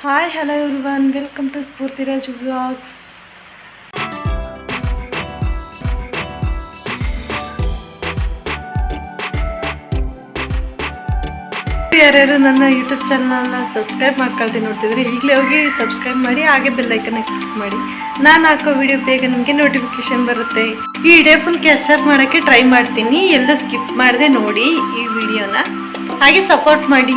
Hi hello everyone, welcome to Spoorthiraj vlogs. ಯಾರ್ಯಾರು ನನ್ನ YouTube ಚಾನಲ್ನ ಸಬ್ಸ್ಕ್ರೈಬ್ ಮಾಡ್ಕೊಳ್ತೀನಿ ನೋಡ್ತಿದ್ರೆ ಈಗಲೇ ಹೋಗಿ ಸಬ್ಸ್ಕ್ರೈಬ್ ಮಾಡಿ, ಹಾಗೆ ಬೆಲ್ಲೈಕನ್ನ ಕ್ಲಿಕ್ ಮಾಡಿ. ನಾನು ಹಾಕೋ ವಿಡಿಯೋ ಬೇಗ ನಿಮಗೆ ನೋಟಿಫಿಕೇಶನ್ ಬರುತ್ತೆ. ಈ ವಿಡಿಯೋ ಫುಲ್ ಕ್ಯಾಪ್ಚರ್ ಮಾಡೋಕ್ಕೆ ಟ್ರೈ ಮಾಡ್ತೀನಿ, ಎಲ್ಲೂ ಸ್ಕಿಪ್ ಮಾಡದೆ ನೋಡಿ ಈ ವಿಡಿಯೋನ, ಹಾಗೆ ಸಪೋರ್ಟ್ ಮಾಡಿ.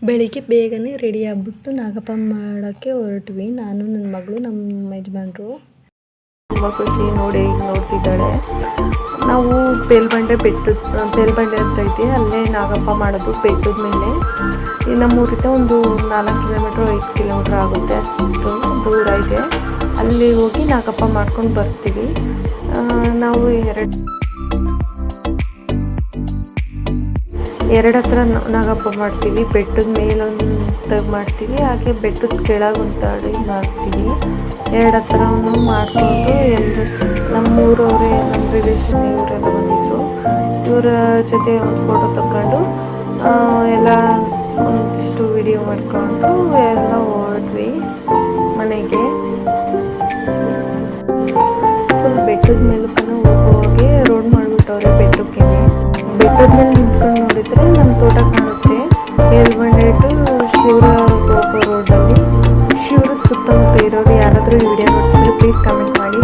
ಬೆಳಿಗ್ಗೆ ಬೇಗನೆ ರೆಡಿ ಆಗ್ಬಿಟ್ಟು ನಾಗಪ್ಪ ಮಾಡೋಕ್ಕೆ ಹೊರಟ್ವಿ. ನಾನು ನನ್ನ ಮಗಳು, ನಮ್ಮ ಯಜಮಾನ್ರು. ತುಂಬ ಖುಷಿ ನೋಡಿ ನೋಡ್ತಿದ್ದಾಳೆ. ನಾವು ಬೇಲ್ಬಂಡೆ ಅಂತ ಐತಿ, ಅಲ್ಲೇ ನಾಗಪ್ಪ ಮಾಡೋದು ಬೆಟ್ಟದ ಮೇಲೆ. ನಮ್ಮೂರಿಂದ ಒಂದು 4 ಕಿಲೋಮೀಟ್ರ್ 5 ಕಿಲೋಮೀಟ್ರ್ ಆಗುತ್ತೆ, ಅಷ್ಟು ದೂರ ಇದೆ. ಅಲ್ಲಿ ಹೋಗಿ ನಾಗಪ್ಪ ಮಾಡ್ಕೊಂಡು ಬರ್ತೀವಿ. ನಾವು ಎರಡು ಹತ್ರ ನಾಗಪ್ಪ ಮಾಡ್ತೀವಿ. ಬೆಟ್ಟದ ಮೇಲೊಂದು ಮಾಡ್ತೀವಿ, ಹಾಗೆ ಬೆಟ್ಟದ ಕೆಳಗೊಂದು ಮಾಡ್ತೀವಿ. ಎರಡು ಹತ್ರನೂ ಮಾಡಿಕೊಂಡು ಎಲ್ಲರೂ ನಮ್ಮೂರವರೇ, ನಮ್ಮ ರಿಲೇಷನ್ ಇವರೆಲ್ಲ ಬಂದಿದ್ದರು. ಇವರ ಜೊತೆ ಒಂದು ಫೋಟೋ ತಗೊಂಡು ಎಲ್ಲ ಒಂದಿಷ್ಟು ವಿಡಿಯೋ ಮಾಡಿಕೊಂಡು ಎಲ್ಲ ಹೊರಟ್ವಿ ಮನೆಗೆ. ಫುಲ್ ಬೆಟ್ಟದ ಮೇಲಕ್ಕನ ಹೋಗುವಾಗೆ ರೋಡ್ ಮಾಡಿಬಿಟ್ಟವ್ರೆ. ಬೆಟ್ಟದ ಮೇಲೆ ನಿಂತ್ಕೊಂಡು ನೋಡಿದರೆ ನಮ್ಮ ತೋಟ ಕಾಣುತ್ತೆ. ಬೇಲ್ಬಂಡೆ ಟು ಶಿವರ ಹೋಗೋ ರೋಡಲ್ಲಿ. ಶಿವರದ ಸುತ್ತಮುತ್ತ ಇರೋರು ಯಾರಾದರೂ ಈ ವಿಡಿಯೋ ನೋಡ್ತಿದ್ರೆ ಪ್ಲೀಸ್ ಕಮೆಂಟ್ ಮಾಡಿ,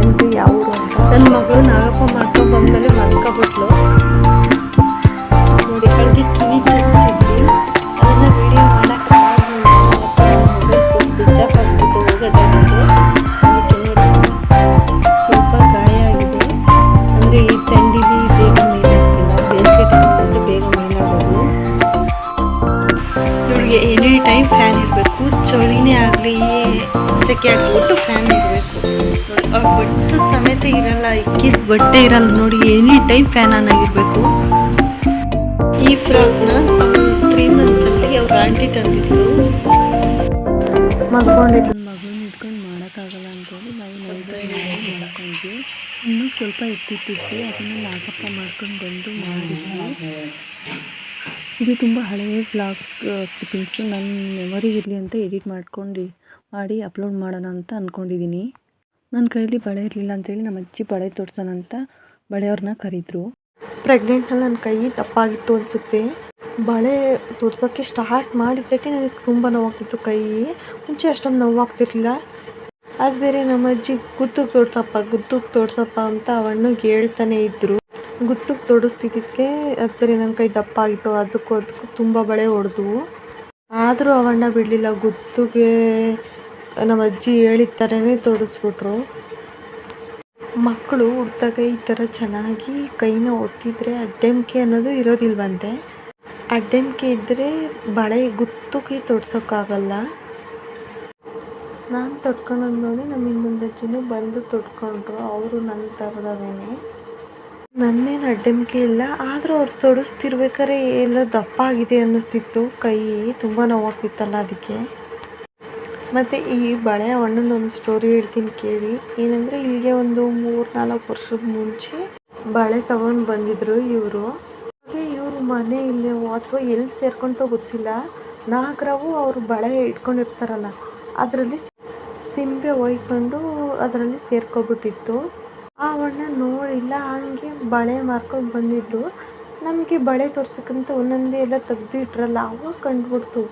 ನಿಮ್ಮದು ಯಾವ ಊರು ಅಂತ. ನನ್ನ ಮಗಳು ನಾಗಪ್ಪ ಮಾಡ್ಕೊಂಡು ಬಂದಮೇಲೆ ಮಲ್ಕೊಬಿಟ್ಲು ನೋಡಿ. ಕಳೆದಿ ಕಿವಿ ಚಚ್ಚಿದ್ವಿ, ಅದನ್ನು ವಿಡಿಯೋ ಮಾಡೋಕ್ಕೆ ಮೊಬೈಲ್ ಸ್ವಿಚ್ ಆಫ್ ಆಗ್ತಿತ್ತು ಹೋಗೋ ಟೈಮಲ್ಲಿ. ಅದಕ್ಕೆ ನೋಡಿ ಸ್ವಲ್ಪ ಗಾಯ ಆಗಿದೆ. ಅಂದರೆ ಈ ಥಂಡಿಲಿ ಬೇಗ ಮೇಲಾಗ್ತಿಲ್ಲ, ಬೇಸಿಗೆ ಟೈಮಲ್ಲಿ ಬೇಗ ಮೇಲಾಗೋದು. ಇವಳಿಗೆ ಎನಿ ಟೈಮ್ ಫ್ಯಾನ್ ಇರಬೇಕು, ಚಳಿನೇ ಆಗಲಿ ಸೆಕೆ ಆಗಿಬಿಟ್ಟು ಫ್ಯಾನ್ ಇರಬೇಕು. ಬಟ್ಟೆ ಸಮೇತ ಇರಲ್ಲ, ಇಕ್ಕಿದ ಬಟ್ಟೆ ಇರಲ್ಲ ನೋಡಿ, ಎನಿ ಟೈಮ್ ಫ್ಯಾನ್ ಆನ್ ಆಗಿರಬೇಕು. ಈ ಫ್ರಾಕ್ನ 3 ಮಂತಲ್ಲಿ ಅವ್ರ ಆಂಟಿ ತಂದಿದ್ದು. ಮಲ್ಕೊಂಡಿದ್ದು ಮಗು ನಿಂತ್ಕೊಂಡು ಮಾಡೋಕ್ಕಾಗಲ್ಲ ಅಂತೇಳಿ ನಾವು ಮಾಡ್ಕೊಂಡ್ವಿ. ಇನ್ನೂ ಸ್ವಲ್ಪ ಎತ್ತಿಟ್ಟಿದ್ವಿ, ಅದನ್ನು ನಾಗಪ್ಪ ಮಾಡ್ಕೊಂಡು ಬಂದು ಮಾಡಿದ್ವಿ. ಇದು ತುಂಬ ಹಳೆಯ ವ್ಲಾಗ್ ಕ್ಲಿಪ್ಪಿಂಗ್ಸು. ನನ್ನ ಮೆಮೊರಿ ಇರಲಿ ಅಂತ ಎಡಿಟ್ ಮಾಡಿ ಅಪ್ಲೋಡ್ ಮಾಡೋಣ ಅಂತ ಅಂದ್ಕೊಂಡಿದ್ದೀನಿ. ನನ್ನ ಕೈಯಲ್ಲಿ ಬಳೆ ಇರಲಿಲ್ಲ ಅಂತೇಳಿ ನಮ್ಮ ಅಜ್ಜಿ ಬಳೆ ತೋರ್ಸೋಣ ಅಂತ ಬಳೆಯವ್ರನ್ನ ಕರೆದ್ರು. ಪ್ರೆಗ್ನೆಂಟ್ನಲ್ಲಿ ನನ್ನ ಕೈ ತಪ್ಪಾಗಿತ್ತು ಅನಿಸುತ್ತೆ. ಬಳೆ ತೋರ್ಸೋಕ್ಕೆ ಸ್ಟಾರ್ಟ್ ಮಾಡಿದ್ದಕ್ಕೆ ನನಗೆ ತುಂಬ ನೋವಾಗ್ತಿತ್ತು ಕೈ. ಮುಂಚೆ ಅಷ್ಟೊಂದು ನೋವಾಗ್ತಿರ್ಲಿಲ್ಲ. ಅದು ಬೇರೆ ನಮ್ಮ ಅಜ್ಜಿ ಗುತ್ತಿಗೆ ತೋಡ್ಸಪ್ಪ ಅಂತ ಅವಣ್ಣಗೆ ಹೇಳ್ತಾನೆ ಇದ್ದರು. ಗುತ್ತಿಗೆ ತೋಡಿಸ್ತಿದ್ದಕ್ಕೆ ಅದು ಬೇರೆ ನನ್ನ ಕೈ ದಪ್ಪ ಆಗಿತ್ತು, ಅದಕ್ಕೂ ತುಂಬ ಬಳೆ ಹೊಡೆದ್ವು. ಆದರೂ ಅವಣ್ಣ ಬಿಡಲಿಲ್ಲ, ಗುತ್ತಿಗೆ ನಮ್ಮ ಅಜ್ಜಿ ಹೇಳಿದ ಥರನೇ ತೋಡಿಸ್ಬಿಟ್ರು. ಮಕ್ಕಳು ಹುಟ್ಟಿದಾಗ ಈ ಥರ ಚೆನ್ನಾಗಿ ಕೈನ ಒತ್ತಿದ್ರೆ ಅಡ್ಡೆಮ್ಕೆ ಅನ್ನೋದು ಇರೋದಿಲ್ವಂತೆ. ಅಡ್ಡೆಮ್ಕೆ ಇದ್ದರೆ ಬಳೆ ಗುತ್ತಿಗೆ ತೊಡ್ಸೋಕ್ಕಾಗಲ್ಲ. ನಾನು ತೊಟ್ಕೊಂಡೋದು ನೋಡಿ ನಮ್ಮ ಇನ್ನೊಂದು ಅಜ್ಜಿನೂ ಬಂದು ತೊಟ್ಕೊಂಡ್ರು. ಅವರು ನನ್ನ ಥರದವೇನೆ. ನನ್ನೇನು ಅಡ್ಡೆಮ್ಕೆ ಇಲ್ಲ, ಆದರೂ ಅವ್ರು ತೊಡಿಸ್ತಿರ್ಬೇಕಾದ್ರೆ ಎಲ್ಲೋ ದಪ್ಪ ಆಗಿದೆ ಅನ್ನಿಸ್ತಿತ್ತು ಕೈ. ತುಂಬ ನೋವಾಗ್ತಿತ್ತಲ್ಲ ಅದಕ್ಕೆ. ಮತ್ತು ಈ ಬಳೆ ಅಣ್ಣಂದೊಂದು ಸ್ಟೋರಿ ಹೇಳ್ತೀನಿ ಕೇಳಿ. ಏನಂದರೆ ಇಲ್ಲಿಗೆ ಒಂದು 3-4 ವರ್ಷದ ಮುಂಚೆ ಬಳೆ ತಗೊಂಡು ಬಂದಿದ್ರು ಇವರು. ಹಾಗೆ ಇವ್ರ ಮನೆ ಇಲ್ಲಿ ಅಥವಾ ಎಲ್ಲಿ ಸೇರ್ಕೊಂತೋ ಗೊತ್ತಿಲ್ಲ, ನಾಗರಾವು ಅವರು ಬಳೆ ಇಟ್ಕೊಂಡಿರ್ತಾರಲ್ಲ ಅದರಲ್ಲಿ ಸಿಂಬೆ ಒಯ್ಕೊಂಡು ಅದರಲ್ಲಿ ಸೇರ್ಕೊಬಿಟ್ಟಿತ್ತು. ಆ ಅಣ್ಣ ನೋಡಿಲ್ಲ, ಹಂಗೆ ಬಳೆ ಮಾರ್ಕೊಂಡು ಬಂದಿದ್ರು. ನಮಗೆ ಬಳೆ ತೋರ್ಸಕ್ಕಂತ ಒಂದೊಂದೇ ಎಲ್ಲ ತೆಗ್ದಿಟ್ರಲ್ಲ, ಅವಾಗ ಕಂಡುಬಿಡ್ತು.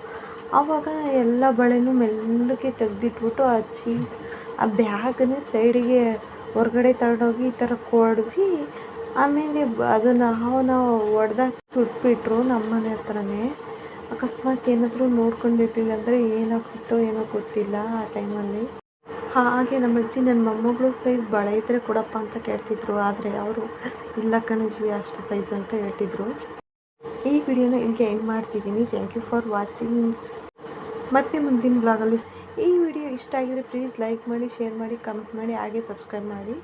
ಆವಾಗ ಎಲ್ಲ ಬಳೆನೂ ಮೆಲ್ಲಗೆ ತೆಗ್ದಿಟ್ಬಿಟ್ಟು ಆ ಬ್ಯಾಗನ್ನೇ ಸೈಡಿಗೆ ಹೊರಗಡೆ ತಗೊಂಡೋಗಿ ಈ ಥರ ಕೊಡ್ವಿ. ಆಮೇಲೆ ಅದನ್ನು ನಾವು ಹೊಡೆದಾಗ ಸುಟ್ಬಿಟ್ರು ನಮ್ಮ ಮನೆ ಹತ್ರನೇ. ಅಕಸ್ಮಾತ್ ಏನಾದರೂ ನೋಡ್ಕೊಂಡಿರಲಿಲ್ಲ ಅಂದರೆ ಏನಾಗ್ತಿತ್ತೋ ಏನೋ ಗೊತ್ತಿಲ್ಲ ಆ ಟೈಮಲ್ಲಿ. ಹಾಗೆ ನಮ್ಮ ಅಜ್ಜಿ ನನ್ನ ಮೊಮ್ಮಗಳು ಸೈಜ್ ಬಳೆ ಇದ್ದರೆ ಕೊಡಪ್ಪ ಅಂತ ಕೇಳ್ತಿದ್ರು, ಆದರೆ ಅವರು ಇಲ್ಲ ಕಣಜ್ಜಿ ಅಷ್ಟು ಸೈಜ್ ಅಂತ ಹೇಳ್ತಿದ್ರು. ಈ ವಿಡಿಯೋನ ಇಲ್ಲಿಗೆ ಎಂಡ್ ಮಾಡ್ತಿದ್ದೀನಿ. Thank you for watching. ಮತ್ತೆ ಮುಂದಿನ ಬ್ಲಾಗಲ್ಲಿ. ಈ ವಿಡಿಯೋ ಇಷ್ಟ ಆಗಿದರೆ ಪ್ಲೀಸ್ ಲೈಕ್ ಮಾಡಿ, ಶೇರ್ ಮಾಡಿ, ಕಮೆಂಟ್ ಮಾಡಿ, ಹಾಗೆ ಸಬ್ಸ್ಕ್ರೈಬ್ ಮಾಡಿ.